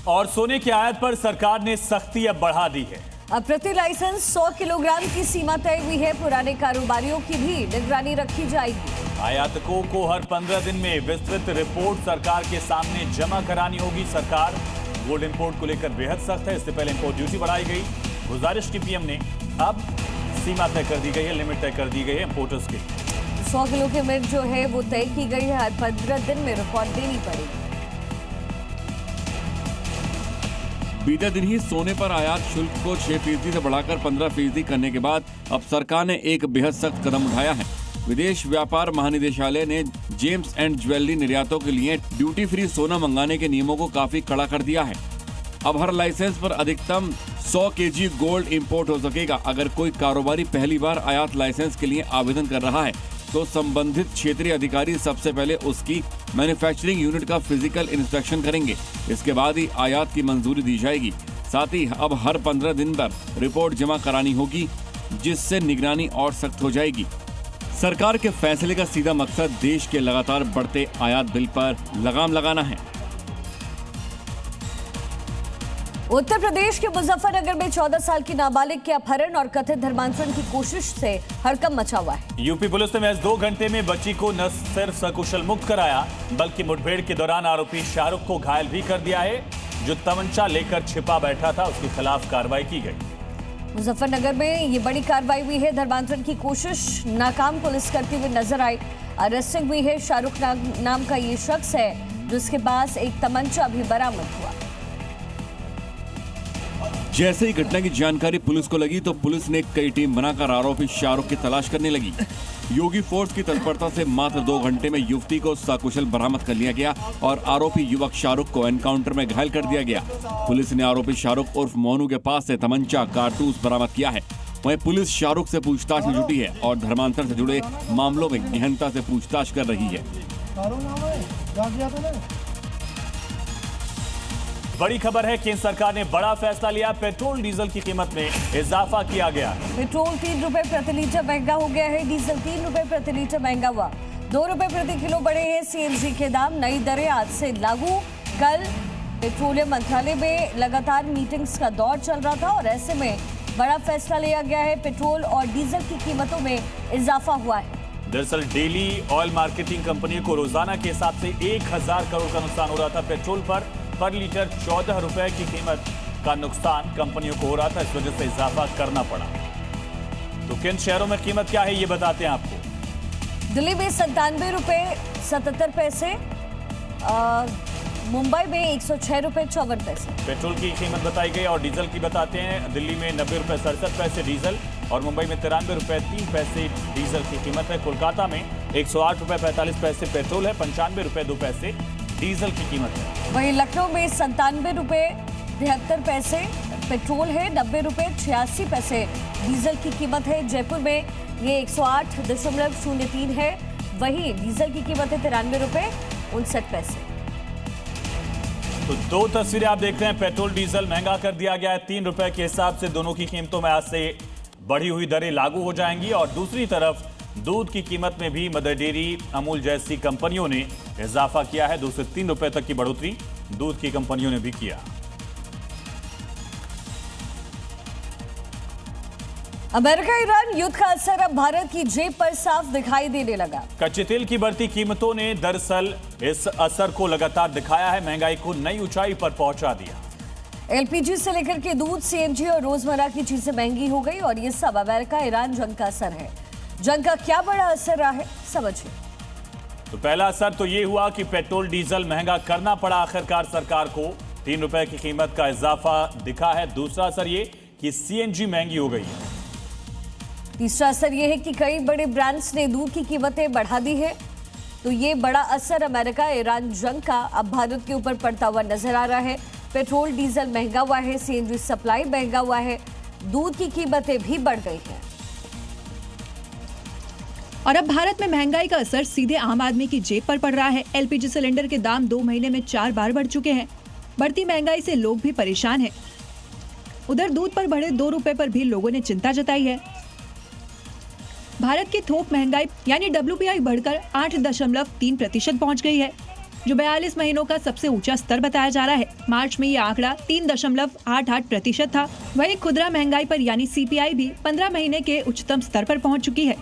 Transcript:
और सोने की आयात पर सरकार ने सख्ती अब बढ़ा दी है। अब प्रति लाइसेंस 100 किलोग्राम की सीमा तय हुई है। पुराने कारोबारियों की भी निगरानी रखी जाएगी। आयातकों को हर 15 दिन में विस्तृत रिपोर्ट सरकार के सामने जमा करानी होगी। सरकार गोल्ड इंपोर्ट को लेकर बेहद सख्त है। इससे पहले इंपोर्ट ड्यूटी बढ़ाई गई। गुजारिश की पीएम ने, अब सीमा तय कर दी गई है, लिमिट तय कर दी गई है इंपोर्टर्स की। 100 किलो की लिमिट जो है वो तय की गई है। हर 15 दिन में रिकॉर्ड देनी पड़ेगी। बीते दिन ही सोने पर आयात शुल्क को 6% से बढ़ाकर 15% करने के बाद अब सरकार ने एक बेहद सख्त कदम उठाया है। विदेश व्यापार महानिदेशालय ने जेम्स एंड ज्वेलरी निर्यातों के लिए ड्यूटी फ्री सोना मंगाने के नियमों को काफी कड़ा कर दिया है। अब हर लाइसेंस पर अधिकतम 100 kg गोल्ड इंपोर्ट हो सकेगा। अगर कोई कारोबारी पहली बार आयात लाइसेंस के लिए आवेदन कर रहा है तो संबंधित क्षेत्रीय अधिकारी सबसे पहले उसकी मैन्युफैक्चरिंग यूनिट का फिजिकल इंस्पेक्शन करेंगे। इसके बाद ही आयात की मंजूरी दी जाएगी। साथ ही अब हर 15 दिन पर रिपोर्ट जमा करानी होगी, जिससे निगरानी और सख्त हो जाएगी। सरकार के फैसले का सीधा मकसद देश के लगातार बढ़ते आयात बिल पर लगाम लगाना है। उत्तर प्रदेश के मुजफ्फरनगर में 14 साल की नाबालिग के अपहरण और कथित धर्मांतरण की कोशिश से हड़कंप मचा हुआ है। यूपी पुलिस ने महज 2 घंटे में बच्ची को न सिर्फ सकुशल मुक्त कराया, बल्कि मुठभेड़ के दौरान आरोपी शाहरुख को घायल भी कर दिया है। जो तमंचा लेकर छिपा बैठा था, उसके खिलाफ कार्रवाई की गई। मुजफ्फरनगर में ये बड़ी कार्रवाई हुई है। धर्मांतरण की कोशिश नाकाम पुलिस करती हुई नजर आई। अरेस्टिंग हुई है। शाहरुख नाम का ये शख्स है, जिसके पास एक तमंचा भी बरामद हुआ। जैसे ही घटना की जानकारी पुलिस को लगी तो पुलिस ने कई टीम बनाकर आरोपी शाहरुख की तलाश करने लगी। योगी फोर्स की तत्परता से मात्र 2 घंटे में युवती को सकुशल बरामद कर लिया गया और आरोपी युवक शाहरुख को एनकाउंटर में घायल कर दिया गया। पुलिस ने आरोपी शाहरुख उर्फ मोनू के पास से तमंचा, कारतूस बरामद किया है। वहीं पुलिस शाहरुख से पूछताछ में जुटी है और धर्मांतरण से जुड़े मामलों में गहनता से पूछताछ कर रही है। बड़ी खबर है, केंद्र सरकार ने बड़ा फैसला लिया। पेट्रोल डीजल की कीमत में इजाफा किया गया। पेट्रोल 3 रुपए प्रति लीटर महंगा हो गया है। डीजल 3 रुपए प्रति लीटर महंगा हुआ। 2 रुपए प्रति किलो बढ़े हैं सीएनजी के दाम। नई दरें आज से लागू। कल पेट्रोलियम मंत्रालय में लगातार मीटिंग्स का दौर चल रहा था और ऐसे में बड़ा फैसला लिया गया है। पेट्रोल और डीजल की कीमतों में इजाफा हुआ है। दरअसल डेली ऑयल मार्केटिंग कंपनियों को रोजाना के हिसाब से 1000 करोड़ का नुकसान हो रहा था। पेट्रोल पर लीटर 14 रुपए की कीमत का नुकसान कंपनियों को हो रहा था। इस वजह से इजाफा करना पड़ा। तो किन शहरों में कीमत क्या है, ये बताते हैं आपको। दिल्ली में 97 रुपए 77 पैसे, मुंबई में 106 रुपए 54 पैसे पेट्रोल की कीमत बताई गई। और डीजल की बताते हैं। दिल्ली में 90 रुपए 67 पैसे डीजल और मुंबई में 93 रुपए 3 पैसे डीजल की कीमत है। कोलकाता में 108 रुपए 45 पैसे पेट्रोल है। 95 रुपए 2 पैसे डीजल की कीमत है। वहीं लखनऊ में 97 रुपए 73 पैसे पेट्रोल है। 90 रुपए 86 पैसे डीजल की कीमत है। जयपुर में ये 108.03 है। वहीं डीजल की कीमत है 93 रुपए 59 पैसे। तो 2 तस्वीरें आप देख रहे हैं। पेट्रोल डीजल महंगा कर दिया गया है 3 रुपए के हिसाब से। दोनों की कीमतों में आज से बढ़ी हुई दरें लागू हो जाएंगी। और दूसरी तरफ दूध की कीमत में भी मदर डेयरी, अमूल जैसी कंपनियों ने इजाफा किया है। 2 से 3 रुपए तक की बढ़ोतरी दूध की कंपनियों ने भी किया। अमेरिका ईरान युद्ध का असर अब भारत की जेब पर साफ दिखाई देने लगा। कच्चे तेल की बढ़ती कीमतों ने दरअसल इस असर को लगातार दिखाया है। महंगाई को नई ऊंचाई पर पहुंचा दिया। एलपीजी से लेकर के दूध, सीएनजी और रोजमर्रा की चीजें महंगी हो गई और ये सब अमेरिका ईरान जंग का असर है। जंग का क्या बड़ा असर रहा है, समझिए। तो पहला असर तो ये हुआ कि पेट्रोल डीजल महंगा करना पड़ा आखिरकार सरकार को। 3 रुपए की कीमत का इजाफा दिखा है। दूसरा असर ये कि सीएनजी महंगी हो गई है। तीसरा असर यह है कि कई बड़े ब्रांड्स ने दूध की कीमतें बढ़ा दी है। तो ये बड़ा असर अमेरिका ईरान जंग का अब भारत के ऊपर पड़ता हुआ नजर आ रहा है। पेट्रोल डीजल महंगा हुआ है। सीएनजी सप्लाई महंगा हुआ है। दूध की कीमतें भी बढ़ गई हैं। और अब भारत में महंगाई का असर सीधे आम आदमी की जेब पर पड़ रहा है। एलपीजी सिलेंडर के दाम 2 महीने में 4 बार बढ़ चुके हैं। बढ़ती महंगाई से लोग भी परेशान हैं। उधर दूध पर बढ़े 2 रुपए पर भी लोगों ने चिंता जताई है। भारत की थोक महंगाई यानी WPI बढ़कर 8.3% पहुंच गई है। जो 42 महीनों का सबसे ऊंचा स्तर बताया जा रहा है। मार्च में ये आंकड़ा 3.88% था। वहीं खुदरा महंगाई पर यानी CPI भी 15 महीने के उच्चतम स्तर पर पहुंच चुकी है।